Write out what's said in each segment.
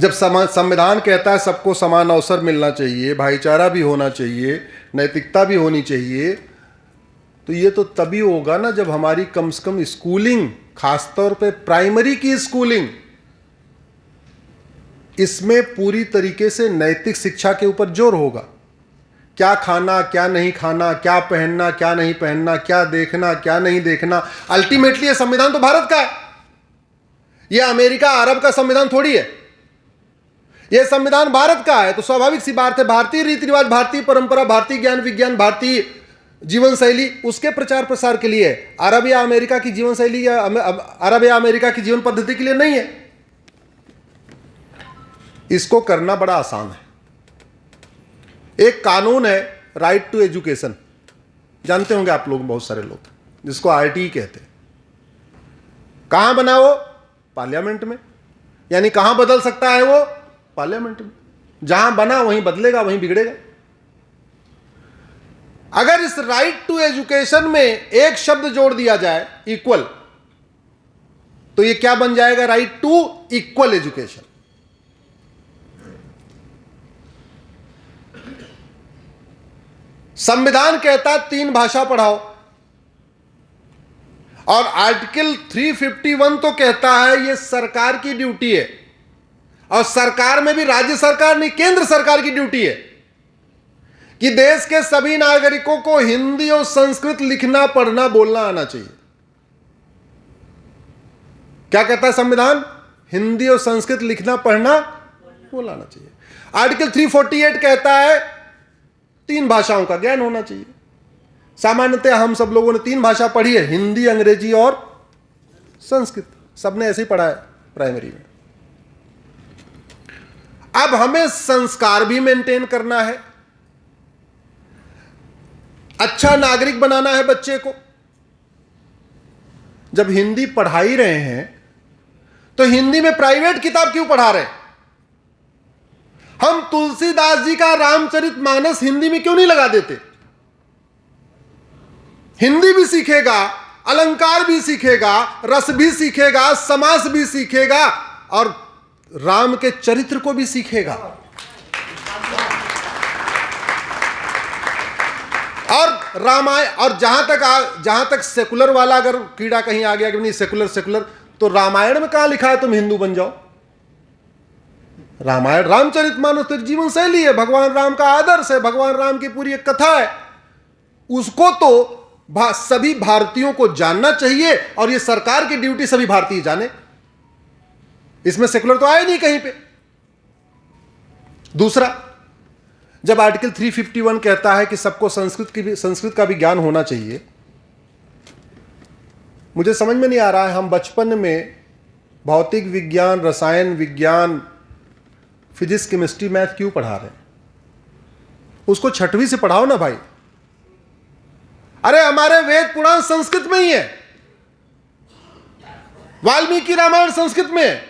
जब संविधान कहता है सबको समान अवसर मिलना चाहिए, भाईचारा भी होना चाहिए, नैतिकता भी होनी चाहिए, तो ये तो तभी होगा ना जब हमारी कम से कम स्कूलिंग, खासतौर पे प्राइमरी की स्कूलिंग, इसमें पूरी तरीके से नैतिक शिक्षा के ऊपर जोर होगा। क्या खाना, क्या नहीं खाना, क्या पहनना, क्या नहीं पहनना, क्या देखना, क्या नहीं देखना। अल्टीमेटली ये संविधान तो भारत का है, ये अमेरिका अरब का संविधान थोड़ी है। ये संविधान भारत का है, तो स्वाभाविक सी बात है भारतीय रीति रिवाज, भारतीय परंपरा, भारतीय ज्ञान विज्ञान, भारतीय जीवन शैली उसके प्रचार प्रसार के लिए। अरब या अमेरिका की जीवन शैली या अरब या अमेरिका की जीवन पद्धति के लिए नहीं है। इसको करना बड़ा आसान है। एक कानून है राइट टू एजुकेशन, जानते होंगे आप लोग, बहुत सारे लोग, जिसको आरटीई कहते हैं। कहां बना वो? पार्लियामेंट में। यानी कहां बदल सकता है वो? पार्लियामेंट में। जहां बना वहीं बदलेगा, वहीं बिगड़ेगा। अगर इस राइट टू एजुकेशन में एक शब्द जोड़ दिया जाए, इक्वल, तो ये क्या बन जाएगा? Right to equal education. संविधान कहता है 3 भाषा पढ़ाओ, और आर्टिकल 351 तो कहता है ये सरकार की ड्यूटी है, और सरकार में भी राज्य सरकार नहीं, केंद्र सरकार की ड्यूटी है कि देश के सभी नागरिकों को हिंदी और संस्कृत लिखना, पढ़ना, बोलना आना चाहिए। क्या कहता है संविधान? हिंदी और संस्कृत लिखना, पढ़ना, बोलना आना चाहिए। आर्टिकल 348 कहता है 3 भाषाओं का ज्ञान होना चाहिए। सामान्यतः हम सब लोगों ने 3 भाषा पढ़ी है, हिंदी, अंग्रेजी और संस्कृत। सबने ऐसे ही पढ़ा है प्राइमरी में। अब हमें संस्कार भी मेंटेन करना है, अच्छा नागरिक बनाना है बच्चे को। जब हिंदी पढ़ा ही रहे हैं तो हिंदी में प्राइवेट किताब क्यों पढ़ा रहे हैं? हम तुलसीदास जी का रामचरितमानस हिंदी में क्यों नहीं लगा देते? हिंदी भी सीखेगा, अलंकार भी सीखेगा, रस भी सीखेगा, समास भी सीखेगा, और राम के चरित्र को भी सीखेगा। और रामायण, और जहां तक सेकुलर वाला अगर कीड़ा कहीं आ गया कि नहीं सेकुलर, तो रामायण में कहां लिखा है तुम हिंदू बन जाओ? रामायण रामचरितमानस तो जीवन शैली है, भगवान राम का आदर्श है, भगवान राम की पूरी एक कथा है। उसको तो सभी भारतीयों को जानना चाहिए, और ये सरकार की ड्यूटी सभी भारतीय जाने। इसमें सेकुलर तो आए नहीं कहीं पे। दूसरा, जब आर्टिकल 351 कहता है कि सबको संस्कृत का भी ज्ञान होना चाहिए, मुझे समझ में नहीं आ रहा है हम बचपन में भौतिक विज्ञान, रसायन विज्ञान, फिजिक्स, केमिस्ट्री, मैथ क्यों पढ़ा रहे हैं? उसको 6वीं से पढ़ाओ ना भाई। अरे हमारे वेद पुराण संस्कृत में ही है, वाल्मीकि रामायण संस्कृत में है।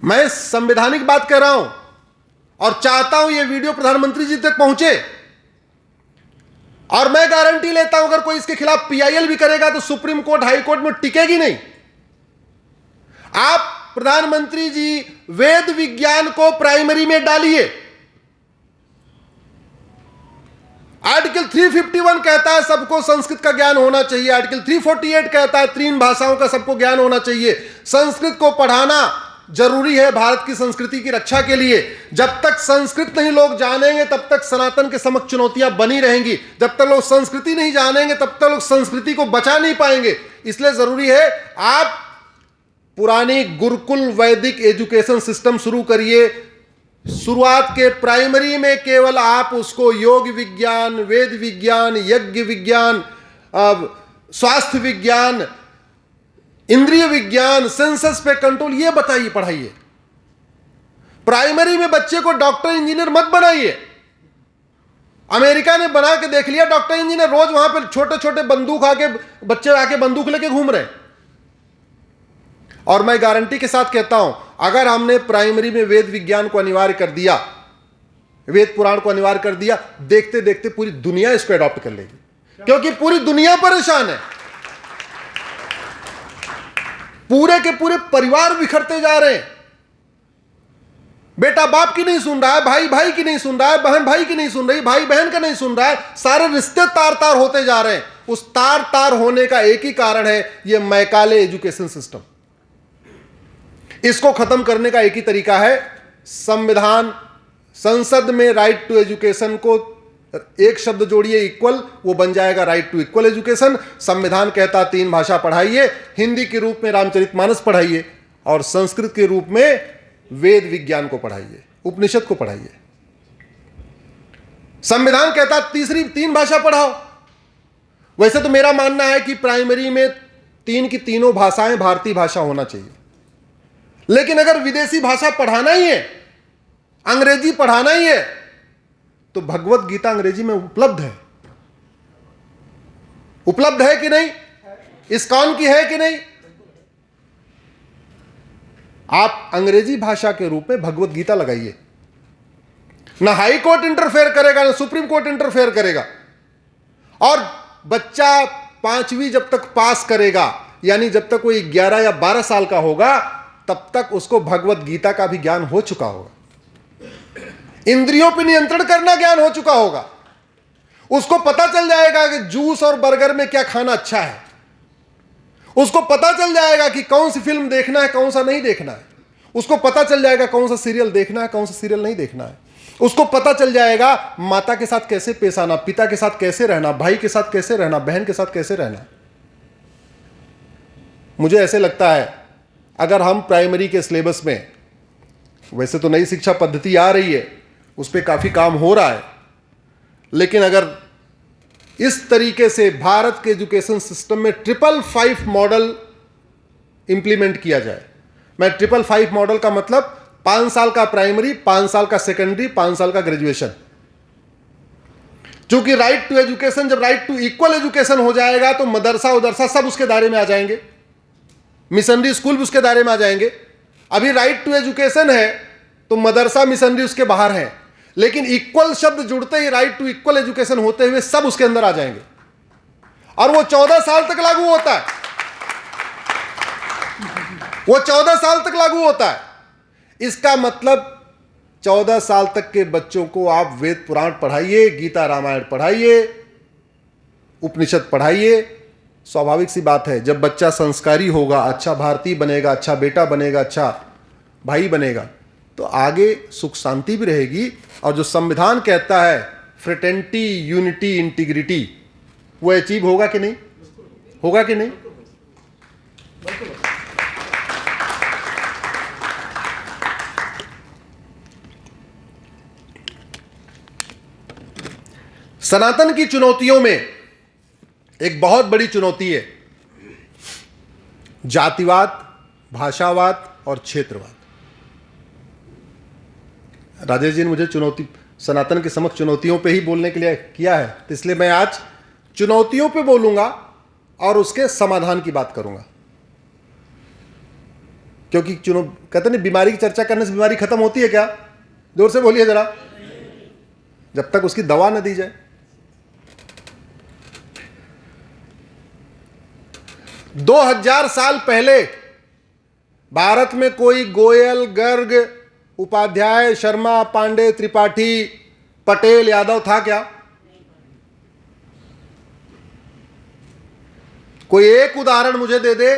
मैं संवैधानिक बात कर रहा हूं और चाहता हूं यह वीडियो प्रधानमंत्री जी तक पहुंचे, और मैं गारंटी लेता हूं अगर कोई इसके खिलाफ पीआईएल भी करेगा तो सुप्रीम कोर्ट, हाई कोर्ट में टिकेगी नहीं। आप प्रधानमंत्री जी वेद विज्ञान को प्राइमरी में डालिए। आर्टिकल 351 कहता है सबको संस्कृत का ज्ञान होना चाहिए। आर्टिकल 348 कहता है 3 भाषाओं का सबको ज्ञान होना चाहिए। संस्कृत को पढ़ाना जरूरी है भारत की संस्कृति की रक्षा के लिए। जब तक संस्कृत नहीं लोग जानेंगे तब तक सनातन के समक्ष चुनौतियां बनी रहेंगी। जब तक लोग संस्कृति नहीं जानेंगे तब तक लोग संस्कृति को बचा नहीं पाएंगे। इसलिए जरूरी है आप पुरानी गुरुकुल वैदिक एजुकेशन सिस्टम शुरू करिए। शुरुआत के प्राइमरी में केवल आप उसको योग विज्ञान, वेद विज्ञान, यज्ञ विज्ञान, स्वास्थ्य विज्ञान, इंद्रिय विज्ञान, सेंसस पे कंट्रोल, ये बताइए, पढ़ाइए। प्राइमरी में बच्चे को डॉक्टर इंजीनियर मत बनाइए। अमेरिका ने बना के देख लिया डॉक्टर इंजीनियर, रोज वहां पे छोटे छोटे बंदूक आके बच्चे आके बंदूक लेके घूम रहे। और मैं गारंटी के साथ कहता हूं अगर हमने प्राइमरी में वेद विज्ञान को अनिवार्य कर दिया, वेद पुराण को अनिवार्य कर दिया, देखते देखते पूरी दुनिया इसको अडॉप्ट कर लेगी, क्योंकि पूरी दुनिया परेशान है। पूरे के पूरे परिवार बिखरते जा रहे हैं। बेटा बाप की नहीं सुन रहा है, भाई भाई की नहीं सुन रहा है, बहन भाई की नहीं सुन रही, भाई बहन का नहीं सुन रहा है, सारे रिश्ते तार तार होते जा रहे हैं। उस तार तार होने का एक ही कारण है, यह मैकाले एजुकेशन सिस्टम। इसको खत्म करने का एक ही तरीका है, संविधान, संसद में राइट टू एजुकेशन को एक शब्द जोड़िए, इक्वल, वो बन जाएगा राइट टू इक्वल एजुकेशन। संविधान कहता 3 भाषा पढ़ाइए, हिंदी के रूप में रामचरितमानस पढ़ाइए और संस्कृत के रूप में वेद विज्ञान को पढ़ाइए, उपनिषद को पढ़ाइए। संविधान कहता 3 भाषा पढ़ाओ। वैसे तो मेरा मानना है कि प्राइमरी में 3 की तीनों भाषाएं भारतीय भाषा होना चाहिए, लेकिन अगर विदेशी भाषा पढ़ाना ही है, अंग्रेजी पढ़ाना ही है, तो भगवत गीता अंग्रेजी में उपलब्ध है। उपलब्ध है कि नहीं? इस्कॉन की है कि नहीं? आप अंग्रेजी भाषा के रूप में भगवत गीता लगाइए। ना हाई कोर्ट इंटरफेयर करेगा, ना सुप्रीम कोर्ट इंटरफेयर करेगा। और बच्चा 5वीं जब तक पास करेगा, यानी जब तक कोई 11 या 12 साल का होगा, तब तक उसको भगवत गीता का भी ज्ञान हो चुका होगा, इंद्रियों पर नियंत्रण करना ज्ञान हो चुका होगा। उसको पता चल जाएगा कि जूस और बर्गर में क्या खाना अच्छा है। उसको पता चल जाएगा कि कौन सी फिल्म देखना है, कौन सा नहीं देखना है। उसको पता चल जाएगा कौन सा सीरियल देखना है, कौन सा सीरियल नहीं देखना है। उसको पता चल जाएगा माता के साथ कैसे पेश आना, पिता के साथ कैसे रहना, भाई के साथ कैसे रहना, बहन के साथ कैसे रहना। मुझे ऐसे लगता है अगर हम प्राइमरी के सिलेबस में, वैसे तो नई शिक्षा पद्धति आ रही है, उस पर काफी काम हो रहा है, लेकिन अगर इस तरीके से भारत के एजुकेशन सिस्टम में 555 मॉडल इंप्लीमेंट किया जाए। मैं 555 मॉडल का मतलब 5 साल का प्राइमरी, 5 साल का सेकेंडरी, 5 साल का ग्रेजुएशन। क्योंकि राइट टू एजुकेशन, जब राइट टू इक्वल एजुकेशन हो जाएगा तो मदरसा उदरसा सब उसके दायरे में आ जाएंगे, मिशनरी स्कूल भी उसके दायरे में आ जाएंगे। अभी राइट टू एजुकेशन है तो मदरसा मिशनरी उसके बाहर है, लेकिन इक्वल शब्द जुड़ते ही राइट टू इक्वल एजुकेशन होते हुए सब उसके अंदर आ जाएंगे, और वो 14 साल तक लागू होता है। वो 14 साल तक लागू होता है। इसका मतलब 14 साल तक के बच्चों को आप वेद पुराण पढ़ाइए, गीता रामायण पढ़ाइए, उपनिषद पढ़ाइए। स्वाभाविक सी बात है, जब बच्चा संस्कारी होगा, अच्छा भारतीय बनेगा, अच्छा बेटा बनेगा, अच्छा भाई बनेगा, तो आगे सुख शांति भी रहेगी। और जो संविधान कहता है फ्रेटर्निटी, यूनिटी, इंटीग्रिटी, वो अचीव होगा कि नहीं? होगा कि नहीं? सनातन की चुनौतियों में एक बहुत बड़ी चुनौती है जातिवाद, भाषावाद और क्षेत्रवाद। राजेश जी ने मुझे सनातन के समक्ष चुनौतियों पे ही बोलने के लिए किया है, तो इसलिए मैं आज चुनौतियों पे बोलूंगा और उसके समाधान की बात करूंगा। क्योंकि कहते नहीं, बीमारी की चर्चा करने से बीमारी खत्म होती है क्या? जोर से बोलिए जरा, जब तक उसकी दवा न दी जाए। दो 2000 साल पहले भारत में कोई गोयल, गर्ग, उपाध्याय, शर्मा, पांडे, त्रिपाठी, पटेल, यादव था क्या? कोई एक उदाहरण मुझे दे दे।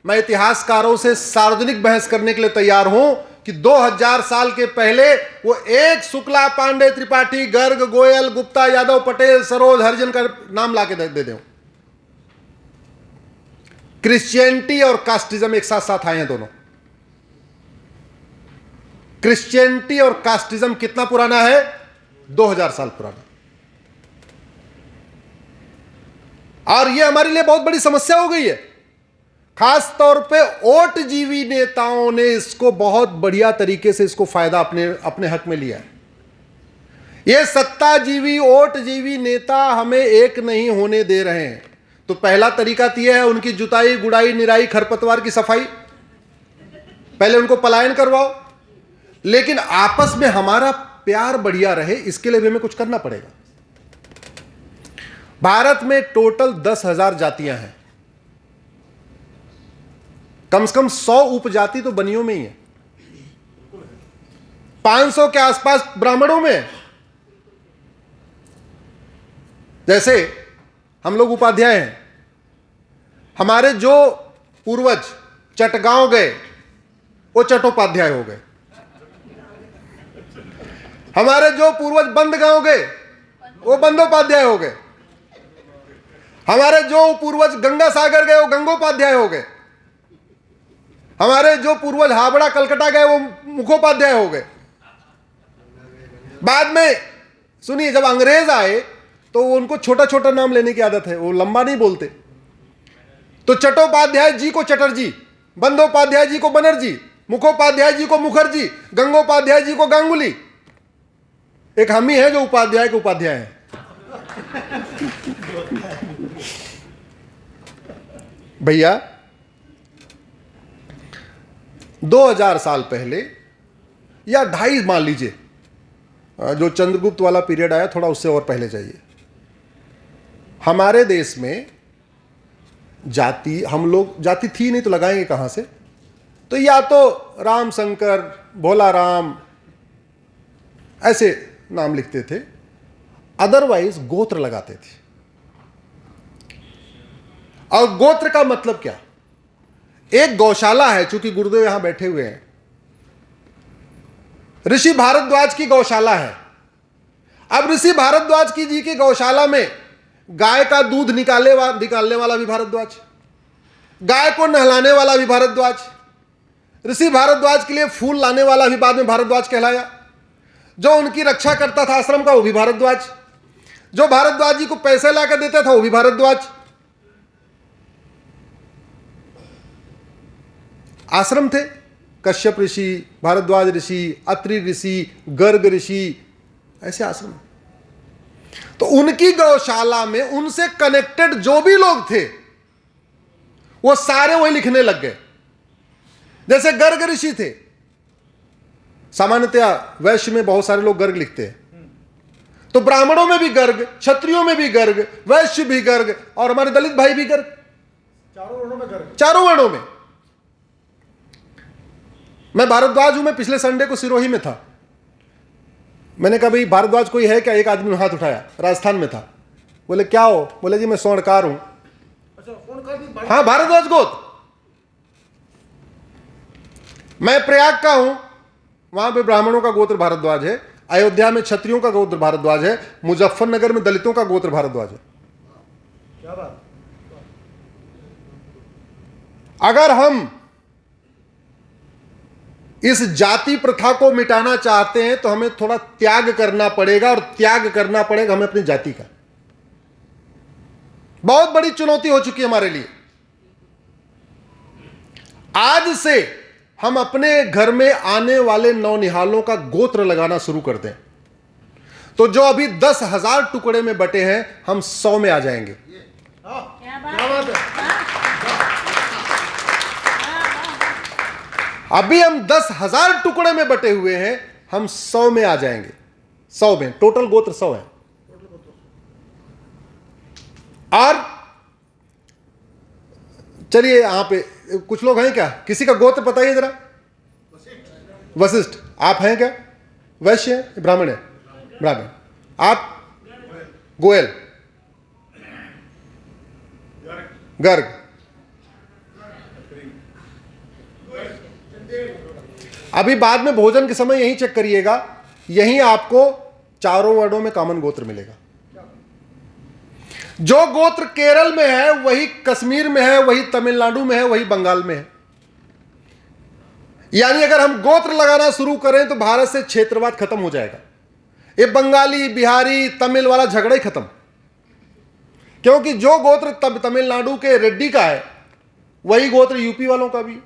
मैं इतिहासकारों से सार्वजनिक बहस करने के लिए तैयार हूं कि 2000 साल के पहले वो एक शुक्ला, पांडे, त्रिपाठी, गर्ग, गोयल, गुप्ता, यादव, पटेल, सरोज, हरिजन का नाम लाके दे दो। क्रिश्चियनिटी और कास्टिज्म एक साथ साथ आए हैं दोनों। क्रिश्चियनिटी और कास्टिज्म कितना पुराना है? 2000 साल पुराना। और यह हमारे लिए बहुत बड़ी समस्या हो गई है। खास तौर पे ओटजीवी नेताओं ने इसको बहुत बढ़िया तरीके से इसको फायदा अपने हक में लिया है। ये सत्ताजीवी, ओटजीवी नेता हमें एक नहीं होने दे रहे हैं। तो पहला तरीका तो यह है, उनकी जुताई, गुड़ाई, निराई, खरपतवार की सफाई, पहले उनको पलायन करवाओ। लेकिन आपस में हमारा प्यार बढ़िया रहे, इसके लिए भी हमें कुछ करना पड़ेगा। भारत में टोटल 10,000 जातियां हैं। कम से कम 100 उपजाति तो बनियों में ही है, 500 के आसपास ब्राह्मणों में। जैसे हम लोग उपाध्याय हैं, हमारे जो पूर्वज चटगांव गए वो चट्टोपाध्याय हो गए, हमारे जो पूर्वज बंदगांव गए वो बंदोपाध्याय हो गए, हमारे जो पूर्वज गंगा सागर गए वो गंगोपाध्याय हो गए, हमारे जो पूर्वज हावड़ा कलकत्ता गए वो मुखोपाध्याय हो गए। बाद में सुनिए, जब अंग्रेज आए तो उनको छोटा छोटा नाम लेने की आदत है, वो लंबा नहीं बोलते। तो चट्टोपाध्याय जी को चटर्जी, बंदोपाध्याय जी को बनर्जी, मुखोपाध्याय जी को मुखर्जी, गंगोपाध्याय जी को गांगुली। एक हम ही है जो उपाध्याय के उपाध्याय हैं। भैया 2000 साल पहले या 2.5 मान लीजिए, जो चंद्रगुप्त वाला पीरियड आया थोड़ा उससे और पहले जाइए, हमारे देश में जाति, हम लोग जाति थी नहीं तो लगाएंगे कहां से? तो या तो राम शंकर, भोला राम ऐसे नाम लिखते थे, अदरवाइज गोत्र लगाते थे। और गोत्र का मतलब क्या? एक गौशाला है, चूंकि गुरुदेव यहां बैठे हुए हैं, ऋषि भारद्वाज की गौशाला है। अब ऋषि भारद्वाज की जी की गौशाला में गाय का दूध निकालने वाला भी भारद्वाज, गाय को नहलाने वाला भी भारद्वाज, ऋषि भारद्वाज के लिए फूल लाने वाला भी बाद में भारद्वाज कहलाया, जो उनकी रक्षा करता था आश्रम का वो भी भारद्वाज, जो भारद्वाज जी को पैसे लाकर देता था वो भी भारद्वाज। आश्रम थे, कश्यप ऋषि, भारद्वाज ऋषि, अत्रि ऋषि, गर्ग ऋषि, ऐसे आश्रम। तो उनकी गौशाला में उनसे कनेक्टेड जो भी लोग थे वो सारे वही लिखने लग गए। जैसे गर्ग ऋषि थे, सामान्यतया वैश्य में बहुत सारे लोग गर्ग लिखते हैं, तो ब्राह्मणों में भी गर्ग, क्षत्रियों में भी गर्ग, वैश्य भी गर्ग, और हमारे दलित भाई भी गर्ग, चारों वर्णों में गर्ग, चारों वर्णों में। मैं भारद्वाज हूं, मैं पिछले संडे को सिरोही में था। मैंने कहा भाई भारद्वाज कोई है क्या? एक आदमी ने हाथ उठाया, राजस्थान में था। बोले क्या हो? बोले जी मैं स्वर्णकार हूं। अच्छा, हाँ भारद्वाज गोत्र। मैं प्रयाग का हूं, वहां पे ब्राह्मणों का गोत्र भारद्वाज है, अयोध्या में क्षत्रियों का गोत्र भारद्वाज है, मुजफ्फरनगर में दलितों का गोत्र भारद्वाज है। क्या बात। अगर हम इस जाति प्रथा को मिटाना चाहते हैं तो हमें थोड़ा त्याग करना पड़ेगा, और त्याग करना पड़ेगा हमें अपनी जाति का। बहुत बड़ी चुनौती हो चुकी है हमारे लिए। आज से हम अपने घर में आने वाले नौनिहालों का गोत्र लगाना शुरू कर दें तो जो अभी 10,000 टुकड़े में बटे हैं हम 100 में आ जाएंगे। क्या बात है। अभी हम 10,000 टुकड़े में बटे हुए हैं, हम 100 में आ जाएंगे। 100 में टोटल गोत्र 100 है। और चलिए यहां पे कुछ लोग हैं क्या? किसी का गोत्र बताइए जरा। वशिष्ठ। आप हैं क्या? वैश्य है, ब्राह्मण है? ब्राह्मण। आप? गोयल। गर्ग। अभी बाद में भोजन के समय यही चेक करिएगा, यहीं आपको चारों वर्णों में कॉमन गोत्र मिलेगा। जो गोत्र केरल में है वही कश्मीर में है, वही तमिलनाडु में है, वही बंगाल में है। यानी अगर हम गोत्र लगाना शुरू करें तो भारत से क्षेत्रवाद खत्म हो जाएगा। ये बंगाली, बिहारी, तमिल वाला झगड़ा ही खत्म, क्योंकि जो गोत्र तमिलनाडु के रेड्डी का है वही गोत्र यूपी वालों का भी।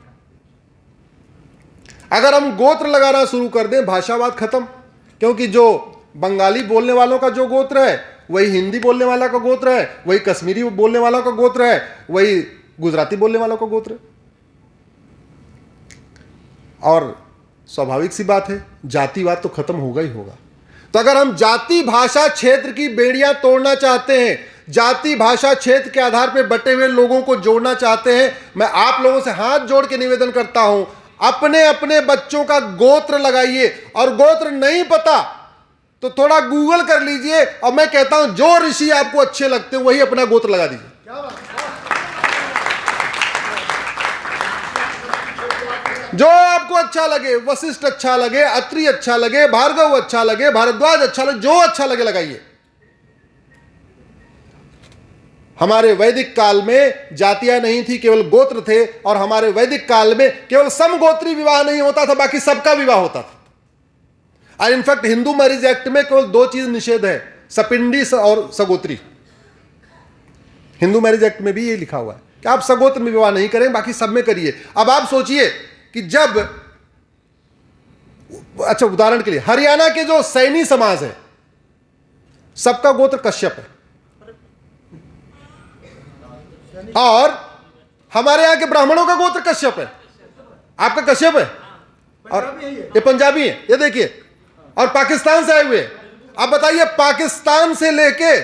अगर हम गोत्र लगाना शुरू कर दें, भाषावाद खत्म, क्योंकि जो बंगाली बोलने वालों का जो गोत्र है वही हिंदी बोलने वाला का गोत्र है, वही कश्मीरी बोलने वाला का गोत्र है, वही गुजराती बोलने वालों का गोत्र है। और स्वाभाविक सी बात है, जातिवाद तो खत्म होगा ही होगा। तो अगर हम जाति, भाषा, क्षेत्र की बेड़ियां तोड़ना चाहते हैं, जाति भाषा क्षेत्र के आधार पर बटे हुए लोगों को जोड़ना चाहते हैं। मैं आप लोगों से हाथ जोड़ के निवेदन करता हूं, अपने अपने बच्चों का गोत्र लगाइए, और गोत्र नहीं पता तो थोड़ा गूगल कर लीजिए, और मैं कहता हूं जो ऋषि आपको अच्छे लगते हैं वही अपना गोत्र लगा दीजिए। जो आपको अच्छा लगे, वशिष्ठ अच्छा लगे, अत्रि अच्छा लगे, भार्गव अच्छा लगे, भारद्वाज अच्छा लगे, जो अच्छा लगे लगाइए। हमारे वैदिक काल में जातियां नहीं थी, केवल गोत्र थे, और हमारे वैदिक काल में केवल समगोत्री विवाह नहीं होता था, बाकी सबका विवाह होता था। और इनफैक्ट हिंदू मैरिज एक्ट में केवल 2 चीज निषेध है, सपिंडी और सगोत्री। हिंदू मैरिज एक्ट में भी ये लिखा हुआ है कि आप सगोत्र में विवाह नहीं करें, बाकी सब में करिए। अब आप सोचिए कि जब, अच्छा उदाहरण के लिए हरियाणा के जो सैनी समाज है, सबका गोत्र कश्यप है, और हमारे यहां के ब्राह्मणों का गोत्र कश्यप है। आपका कश्यप है और ये पंजाबी है, ये देखिए, और पाकिस्तान से आए हुए। आप बताइए, पाकिस्तान से लेके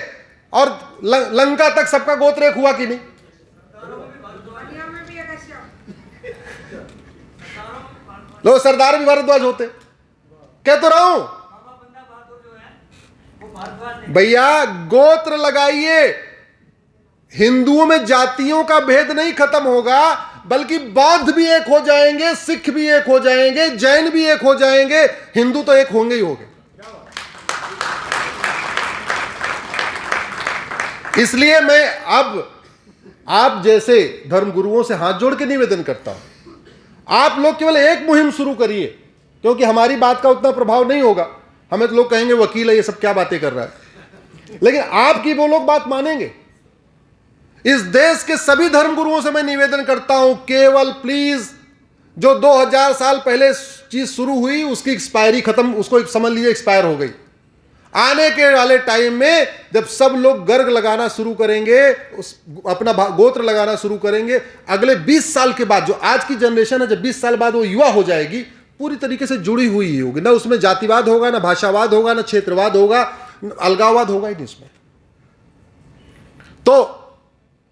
और लंका तक सबका गोत्र एक हुआ कि नहीं? लो, सरदार भी भारद्वाज होते, कह तो रहा हूं भैया, गोत्र लगाइए। हिंदुओं में जातियों का भेद नहीं खत्म होगा, बल्कि बौद्ध भी एक हो जाएंगे, सिख भी एक हो जाएंगे, जैन भी एक हो जाएंगे, हिंदू तो एक होंगे ही होंगे। इसलिए मैं अब आप जैसे धर्मगुरुओं से हाथ जोड़ के निवेदन करता हूं, आप लोग केवल एक मुहिम शुरू करिए, क्योंकि हमारी बात का उतना प्रभाव नहीं होगा। हमें तो लोग कहेंगे वकील है, ये सब क्या बातें कर रहा है, लेकिन आपकी वो लोग बात मानेंगे। इस देश के सभी धर्मगुरुओं से मैं निवेदन करता हूं, केवल प्लीज जो 2000 साल पहले चीज शुरू हुई उसकी एक्सपायरी खत्म, उसको समझ लीजिए एक्सपायर हो गई। आने के वाले टाइम में जब सब लोग गर्ग लगाना शुरू करेंगे, अपना गोत्र लगाना शुरू करेंगे, अगले 20 साल के बाद जो आज की जनरेशन है, जब 20 साल बाद वो युवा हो जाएगी, पूरी तरीके से जुड़ी हुई होगी। ना उसमें जातिवाद होगा, ना भाषावाद होगा, ना क्षेत्रवाद होगा, अलगाववाद होगा ही नहीं उसमें। तो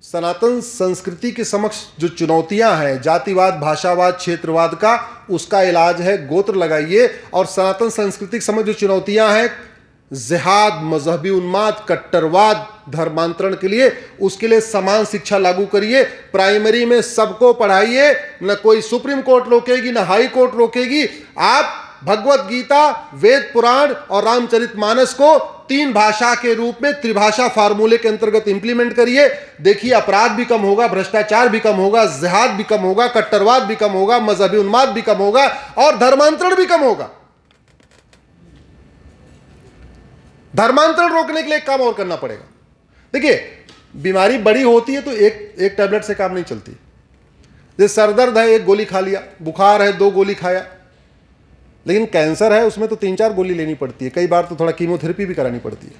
सनातन संस्कृति के समक्ष जो चुनौतियां हैं, जातिवाद, भाषावाद, क्षेत्रवाद का, उसका इलाज है गोत्र लगाइए। और सनातन संस्कृति के समक्ष जो चुनौतियां हैं, जिहाद, मजहबी उन्माद, कट्टरवाद, धर्मांतरण के लिए, उसके लिए समान शिक्षा लागू करिए। प्राइमरी में सबको पढ़ाइए, न कोई सुप्रीम कोर्ट रोकेगी, न हाई कोर्ट रोकेगी। आप भगवत गीता, वेद पुराण और रामचरितमानस को 3 भाषा के रूप में त्रिभाषा फार्मूले के अंतर्गत इंप्लीमेंट करिए। देखिए, अपराध भी कम होगा, भ्रष्टाचार भी कम होगा, जिहाद भी कम होगा, कट्टरवाद भी कम होगा, मजहबी उन्माद भी कम होगा, और धर्मांतरण भी कम होगा। धर्मांतरण रोकने के लिए एक काम और करना पड़ेगा। देखिए, बीमारी बड़ी होती है तो एक टैबलेट से काम नहीं चलती। जैसे सरदर्द है, 1 गोली खा लिया, बुखार है 2 गोली खाया, लेकिन कैंसर है उसमें तो 3-4 गोली लेनी पड़ती है, कई बार तो थोड़ा कीमोथेरेपी भी करानी पड़ती है।